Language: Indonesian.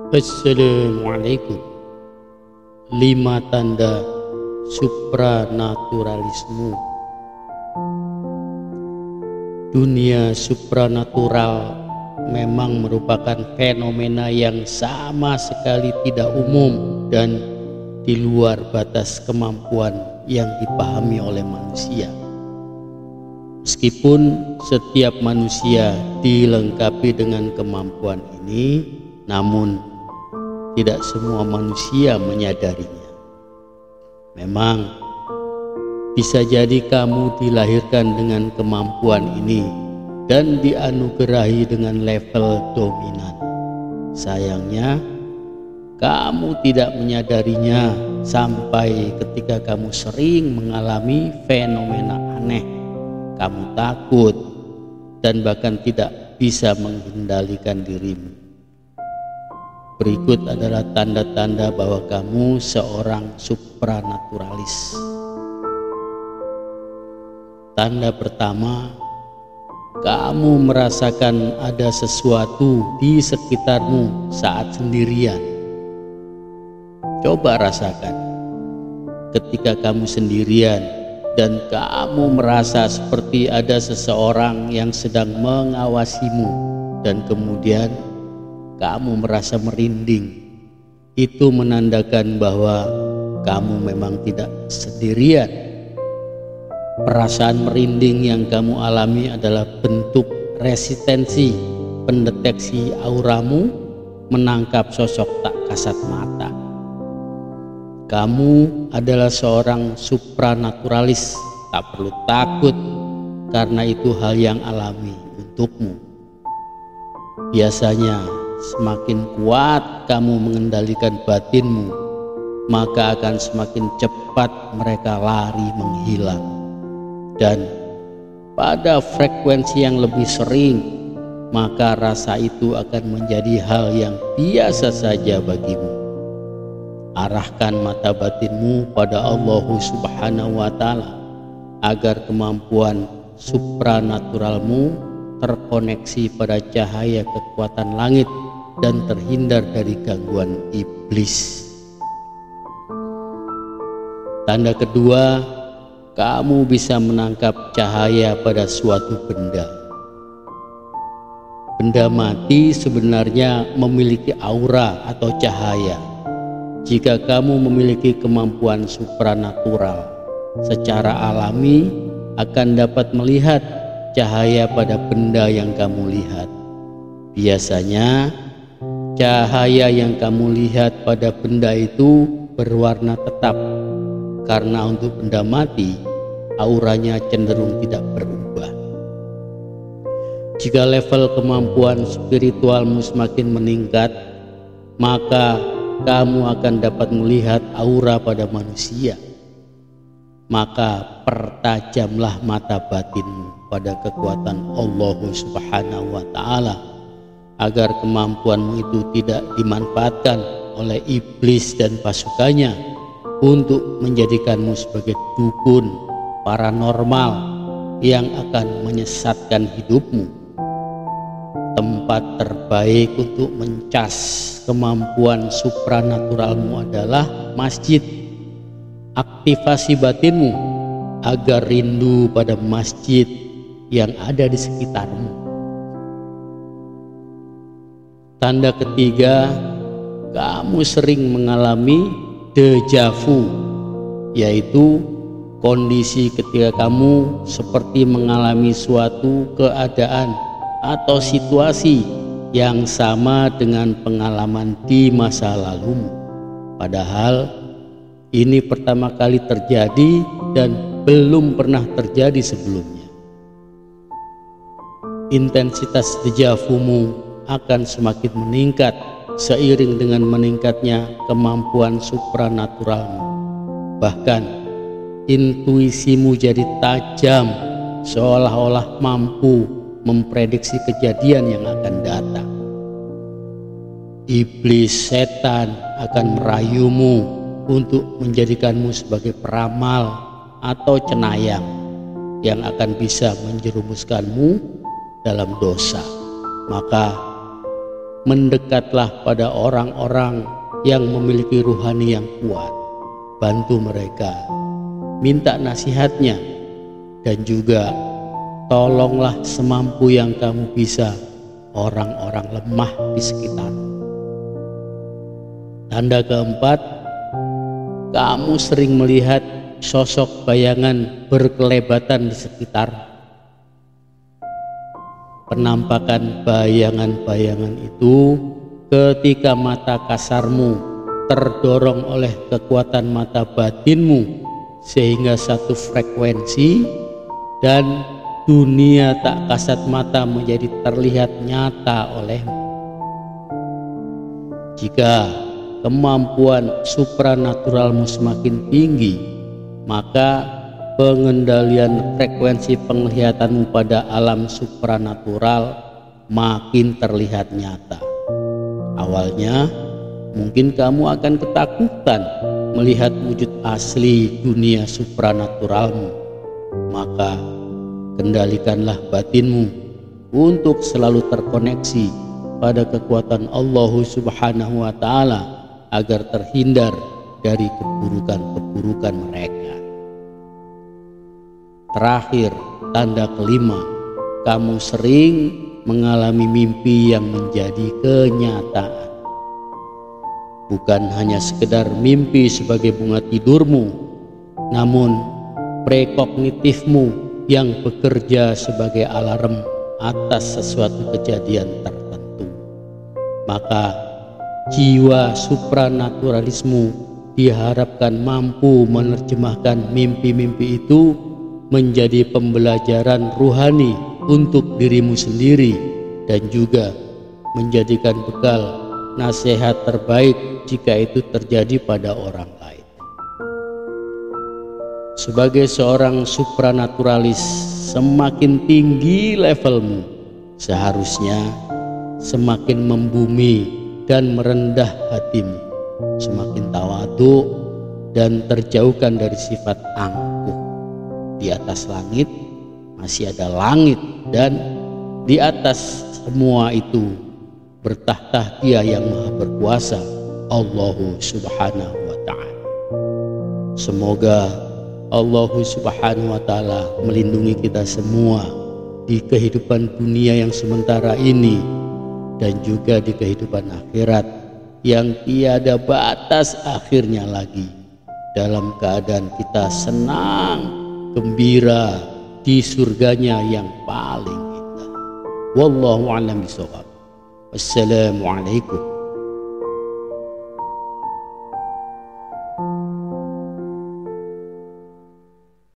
Assalamualaikum. 5 tanda supranaturalisme. Dunia supranatural memang merupakan fenomena yang sama sekali tidak umum dan di luar batas kemampuan yang dipahami oleh manusia. Meskipun setiap manusia dilengkapi dengan kemampuan ini, namun tidak semua manusia menyadarinya. Memang bisa jadi kamu dilahirkan dengan kemampuan ini dan dianugerahi dengan level dominan. Sayangnya, kamu tidak menyadarinya sampai ketika kamu sering mengalami fenomena aneh. Kamu takut dan bahkan tidak bisa mengendalikan dirimu. Berikut adalah tanda-tanda bahwa kamu seorang supranaturalis. Tanda pertama, kamu merasakan ada sesuatu di sekitarmu saat sendirian. Coba rasakan ketika kamu sendirian dan kamu merasa seperti ada seseorang yang sedang mengawasimu dan kemudian kamu merasa merinding. Itu menandakan bahwa kamu memang tidak sendirian. Perasaan merinding yang kamu alami adalah bentuk resistensi pendeteksi auramu menangkap sosok tak kasat mata. Kamu adalah seorang supranaturalis, tak perlu takut karena itu hal yang alami untukmu. Biasanya semakin kuat kamu mengendalikan batinmu, maka akan semakin cepat mereka lari menghilang. Dan pada frekuensi yang lebih sering, maka rasa itu akan menjadi hal yang biasa saja bagimu. Arahkan mata batinmu pada Allah Subhanahu wa Ta'ala agar kemampuan supranaturalmu terkoneksi pada cahaya kekuatan langit dan terhindar dari gangguan iblis. Tanda kedua, kamu bisa menangkap cahaya pada suatu benda. Benda mati sebenarnya memiliki aura atau cahaya. Jika kamu memiliki kemampuan supranatural, secara alami akan dapat melihat cahaya pada benda yang kamu lihat. Biasanya cahaya yang kamu lihat pada benda itu berwarna tetap, karena untuk benda mati, auranya cenderung tidak berubah. Jika level kemampuan spiritualmu semakin meningkat, maka kamu akan dapat melihat aura pada manusia. Maka pertajamlah mata batinmu pada kekuatan Allah Subhanahu wa Ta'ala agar kemampuanmu itu tidak dimanfaatkan oleh iblis dan pasukannya untuk menjadikanmu sebagai dukun paranormal yang akan menyesatkan hidupmu. Tempat terbaik untuk mencas kemampuan supranaturalmu adalah masjid. Aktivasi batinmu agar rindu pada masjid yang ada di sekitarmu. Tanda ketiga, kamu sering mengalami déjà vu, yaitu kondisi ketika kamu seperti mengalami suatu keadaan atau situasi yang sama dengan pengalaman di masa lalumu. Padahal ini pertama kali terjadi dan belum pernah terjadi sebelumnya. Intensitas déjà vu-mu akan semakin meningkat seiring dengan meningkatnya kemampuan supranaturalmu. Bahkan intuisimu jadi tajam, seolah-olah mampu memprediksi kejadian yang akan datang. Iblis setan akan merayumu untuk menjadikanmu sebagai peramal atau cenayang yang akan bisa menjerumuskanmu dalam dosa. Maka mendekatlah pada orang-orang yang memiliki ruhani yang kuat, bantu mereka, minta nasihatnya, dan juga tolonglah semampu yang kamu bisa orang-orang lemah di sekitar. Tanda keempat, kamu sering melihat sosok bayangan berkelebatan di sekitar. Penampakan bayangan-bayangan itu ketika mata kasarmu terdorong oleh kekuatan mata batinmu sehingga satu frekuensi, dan dunia tak kasat mata menjadi terlihat nyata olehmu. Jika kemampuan supranaturalmu semakin tinggi, maka pengendalian frekuensi penglihatanmu pada alam supranatural makin terlihat nyata. Awalnya mungkin kamu akan ketakutan melihat wujud asli dunia supranaturalmu, maka kendalikanlah batinmu untuk selalu terkoneksi pada kekuatan Allah Subhanahu wa Ta'ala agar terhindar dari keburukan-keburukan mereka. Terakhir, tanda kelima, kamu sering mengalami mimpi yang menjadi kenyataan. Bukan hanya sekedar mimpi sebagai bunga tidurmu, namun prekognitifmu yang bekerja sebagai alarm atas sesuatu kejadian tertentu. Maka jiwa supranaturalismu diharapkan mampu menerjemahkan mimpi-mimpi itu menjadi pembelajaran ruhani untuk dirimu sendiri dan juga menjadikan bekal nasihat terbaik jika itu terjadi pada orang lain. Sebagai seorang supranaturalis, semakin tinggi levelmu, seharusnya semakin membumi dan merendah hatimu, semakin tawadhu dan terjauhkan dari sifat angkuh. Di atas langit masih ada langit, dan di atas semua itu bertahta Dia yang Maha Berkuasa, Allah Subhanahu wa Ta'ala. Semoga Allah Subhanahu wa Ta'ala melindungi kita semua di kehidupan dunia yang sementara ini dan juga di kehidupan akhirat yang tiada batas akhirnya lagi, dalam keadaan kita senang gembira di surganya yang paling indah. Wallahu a'lam bishawab. Wassalamualaikum